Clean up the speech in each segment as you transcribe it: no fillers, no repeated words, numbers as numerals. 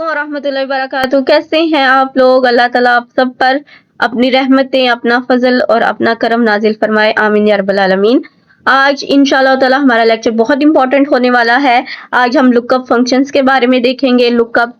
वरहमतुल्लाहि वबरकातुहू। कैसे हैं आप लोग? अल्लाह ताला आप सब पर अपनी रहमतें, अपना फजल और अपना करम नाजिल फरमाए, आमीन या रब्बल आलमीन। आज इंशाल्लाह ताला हमारा लेक्चर बहुत इंपॉर्टेंट होने वाला है। आज हम लुकअप फंक्शंस के बारे में देखेंगे। लुकअप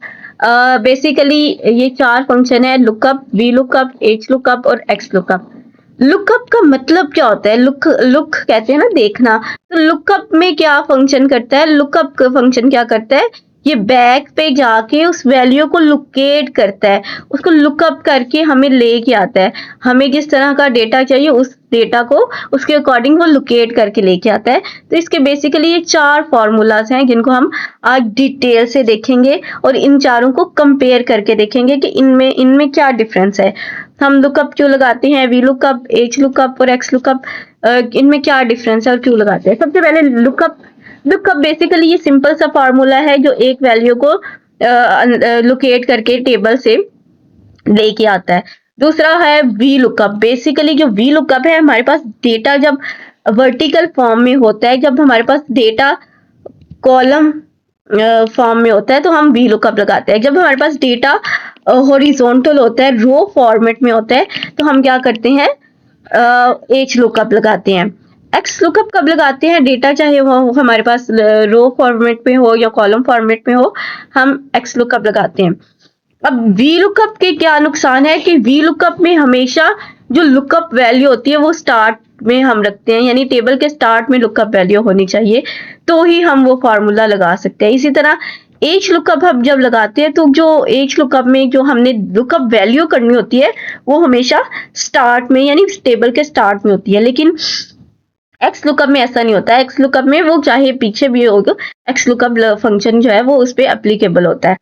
बेसिकली ये 4 फंक्शन है: lookup, V lookup, H lookup और एक्स लुकअप। लुकअप का मतलब क्या होता है? लुक कहते हैं ना, देखना। तो लुकअप में क्या फंक्शन करता है? लुकअप का फंक्शन क्या करता है? ये बैक पे जाके उस वैल्यू को लोकेट करता है, उसको लुकअप करके हमें लेके आता है। हमें जिस तरह का डेटा चाहिए उस डेटा को उसके अकॉर्डिंग वो लोकेट करके लेके आता है। तो इसके बेसिकली ये 4 फॉर्मूलाज हैं जिनको हम आज डिटेल से देखेंगे और इन चारों को कंपेयर करके देखेंगे कि इनमें क्या डिफरेंस है। हम लुकअप क्यों लगाते हैं, वी लुकअप, एच लुकअप और एक्स लुकअप, इनमें क्या डिफरेंस है और क्यों लगाते हैं। सबसे पहले लुकअप बेसिकली ये सिंपल सा फार्मूला है जो एक वैल्यू को लोकेट करके टेबल से लेके आता है। दूसरा है वी लुकअप। बेसिकली जो वी लुकअप है, हमारे पास डेटा जब वर्टिकल फॉर्म में होता है, जब हमारे पास डेटा कॉलम फॉर्म में होता है तो हम वी लुकअप लगाते हैं। जब हमारे पास डेटा हॉरिजॉन्टल होता है, रो फॉर्मेट में होता है, तो हम क्या करते हैं? एच लुकअप लगाते हैं। एक्स लुकअप कब लगाते हैं? डेटा चाहे वो हमारे पास रो फॉर्मेट में हो या कॉलम फॉर्मेट में हो, हम एक्स लुकअप लगाते हैं। अब वी लुकअप के क्या नुकसान है कि वी लुकअप में हमेशा जो लुकअप वैल्यू होती है वो स्टार्ट में हम रखते हैं, यानी टेबल के स्टार्ट में लुकअप वैल्यू होनी चाहिए तो ही हम वो फार्मूला लगा सकते हैं। इसी तरह एच लुकअप हम जब लगाते हैं तो जो एच लुकअप में जो हमने लुकअप वैल्यू करनी होती है वो हमेशा स्टार्ट में, यानी टेबल के स्टार्ट में होती है। लेकिन एक्स लुकअप में ऐसा नहीं होता है। एक्स लुकअप में वो चाहे पीछे भी होगा, एक्स लुकअप फंक्शन जो है वो उस पर एप्लीकेबल होता है।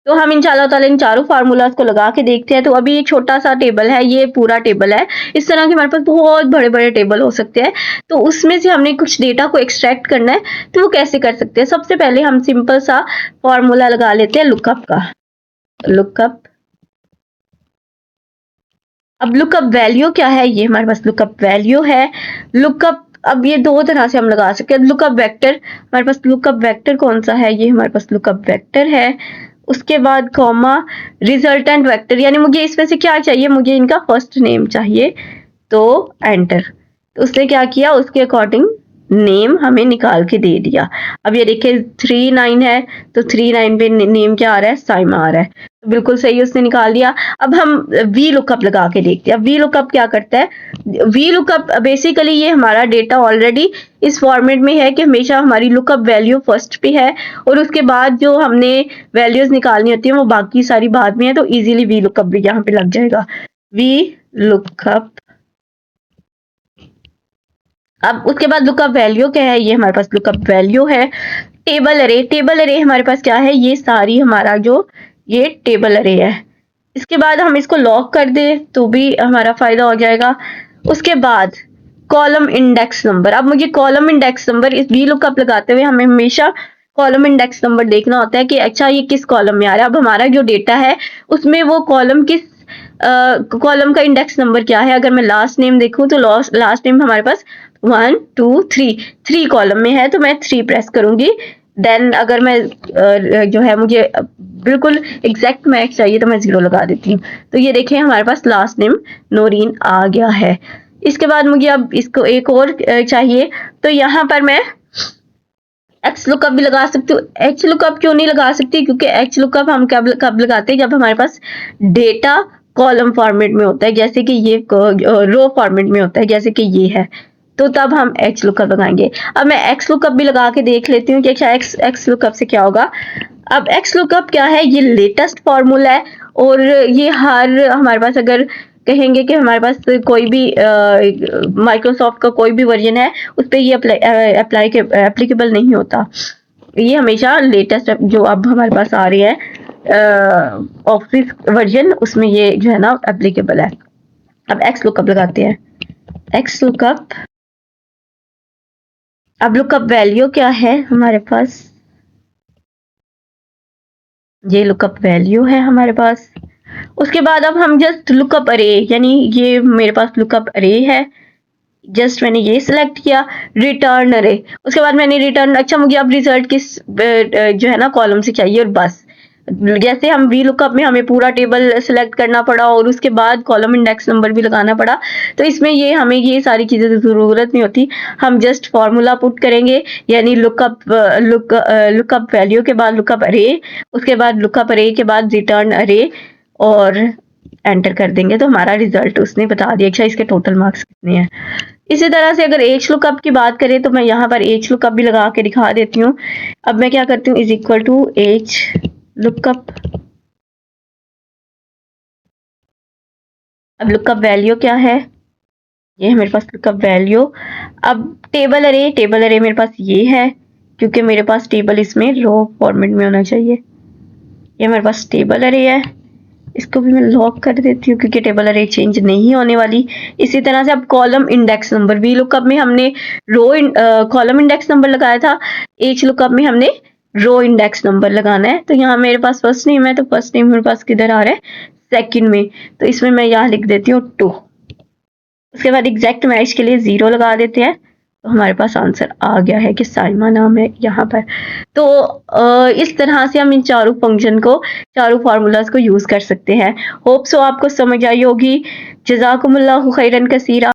तो हम इंशाल्लाह ताला इन चारों फार्मूलाज को लगा के देखते हैं। तो अभी ये छोटा सा टेबल है, ये पूरा टेबल है। इस तरह के हमारे पास बहुत बड़े बड़े टेबल हो सकते हैं। तो उसमें से हमने कुछ डेटा को एक्सट्रैक्ट करना है, तो वो कैसे कर सकते हैं? सबसे पहले हम सिंपल सा फॉर्मूला लगा लेते हैं लुकअप का। लुकअप, अब लुकअप वैल्यू क्या है? ये हमारे पास लुकअप वैल्यू है। लुकअप अब ये 2 तरह से हम लगा सकते हैं। लुकअप वेक्टर, हमारे पास लुकअप वेक्टर कौन सा है? ये हमारे पास लुकअप वेक्टर है। उसके बाद कॉमा रिजल्टेंट वेक्टर, यानी मुझे इसमें से क्या चाहिए? मुझे इनका फर्स्ट नेम चाहिए, तो एंटर। तो उसने क्या किया? उसके अकॉर्डिंग नेम हमें निकाल के दे दिया। अब ये देखिए 39 है तो 39 पे नेम क्या आ रहा है? साइमा आ रहा है। तो बिल्कुल सही उसने निकाल दिया। अब हम वी लुकअप लगा के देखते हैं। अब वी लुकअप क्या करता है? वी लुकअप बेसिकली ये हमारा डेटा ऑलरेडी इस फॉर्मेट में है कि हमेशा हमारी लुकअप वैल्यू फर्स्ट पे है और उसके बाद जो हमने वैल्यूज निकालनी होती है वो बाकी सारी बाद में है। तो इजीली वी लुकअप भी यहाँ पे लग जाएगा। वी लुकअप, अब उसके बाद लुकअप वैल्यू क्या है? ये हमारे पास लुकअप वैल्यू है। टेबल अरे, टेबल अरे हमारे पास क्या है? ये सारी हमारा जो ये टेबल अरे है। इसके बाद हम इसको लॉक कर दें तो भी हमारा फायदा हो जाएगा। उसके बाद कॉलम इंडेक्स नंबर। अब मुझे कॉलम इंडेक्स नंबर, इस वी लुकअप लगाते हुए हमें हमेशा कॉलम इंडेक्स नंबर देखना होता है कि अच्छा ये किस कॉलम में आ रहा है। अब हमारा जो डेटा है उसमें वो कॉलम किस कॉलम का इंडेक्स नंबर क्या है? अगर मैं लास्ट नेम देखूं तो लास्ट नेम हमारे पास 1 2 3 कॉलम में है, तो मैं 3 प्रेस करूंगी। देन अगर मैं जो है मुझे बिल्कुल एग्जैक्ट मैच चाहिए तो मैं 0 लगा देती हूँ। तो ये देखें हमारे पास लास्ट नेम नोरीन आ गया है। इसके बाद मुझे अब इसको एक और चाहिए, तो यहाँ पर मैं एक्स लुकअप भी लगा सकती हूँ। एच लुकअप क्यों नहीं लगा सकती? क्योंकि एच लुकअप हम कब लगाते हैं? जब हमारे पास डेटा कॉलम फॉर्मेट में होता है, जैसे कि ये रो फॉर्मेट में होता है, जैसे कि ये है, तो तब हम एक्स लुकअप लगाएंगे। अब मैं एक्स लुकअप भी लगा के देख लेती हूँ कि अच्छा एक्स लुकअप से क्या होगा। अब एक्स लुकअप क्या है? ये लेटेस्ट फॉर्मूला है और ये हर हमारे पास, अगर कहेंगे कि हमारे पास कोई भी माइक्रोसॉफ्ट का कोई भी वर्जन है उस पर ये एप्लीकेबल नहीं होता। ये हमेशा लेटेस्ट जो अब हमारे पास आ रही है ऑफिस वर्जन, उसमें ये जो है ना एप्लीकेबल है। अब एक्स लुकअप लगाते हैं। एक्स लुकअप, अब लुकअप वैल्यू क्या है हमारे पास? ये लुकअप वैल्यू है हमारे पास। उसके बाद अब हम जस्ट लुकअप अरे, यानी ये मेरे पास लुकअप अरे है, जस्ट मैंने ये सिलेक्ट किया, रिटर्न अरे। उसके बाद मैंने रिटर्न, अच्छा मुझे अब रिजल्ट किस जो है ना कॉलम से चाहिए और बस। जैसे हम वी लुकअप में हमें पूरा टेबल सिलेक्ट करना पड़ा और उसके बाद कॉलम इंडेक्स नंबर भी लगाना पड़ा, तो इसमें ये हमें ये सारी चीज़ें ज़रूरत नहीं होती। हम जस्ट फार्मूला पुट करेंगे, यानी लुकअप वैल्यू के बाद लुकअप अरे, उसके बाद लुकअप अरे के बाद रिटर्न अरे और एंटर कर देंगे तो हमारा रिजल्ट उसने बता दिया। अच्छा, इसके टोटल मार्क्स कितने हैं। इसी तरह से अगर एच लुकअप की बात करें तो मैं यहाँ पर एच लुकअप भी लगा के दिखा देती हूँ। अब मैं क्या करती हूँ, is equal to H lookup. अब लुकअप वैल्यू क्या है, ये है मेरे पास लुकअप वैल्यू। अब टेबल अरे मेरे पास ये है, क्योंकि मेरे पास टेबल इसमें रो फॉर्मेट में होना चाहिए। ये मेरे पास टेबल अरे है, इसको भी मैं लॉक कर देती हूँ क्योंकि टेबल अरे चेंज नहीं होने वाली। इसी तरह से अब column index number, V lookup में हमने कॉलम इंडेक्स नंबर लगाया था, एच लुकअप में हमने रो इंडेक्स नंबर लगाना है। तो यहाँ मेरे पास फर्स्ट नेम है, तो फर्स्ट नेम मेरे पास किधर आ रहा है, सेकंड में, तो इसमें मैं यहाँ लिख देती हूँ 2। उसके बाद एग्जैक्ट मैच के लिए 0 लगा देते हैं, तो हमारे पास आंसर आ गया है कि साइमा नाम है यहाँ पर। तो इस तरह से हम इन चारों फंक्शन को, चारों फार्मूलाज को यूज कर सकते हैं। होप सो आपको समझ आई होगी। जज़ाकुमुल्लाहु खैरन कसीरा।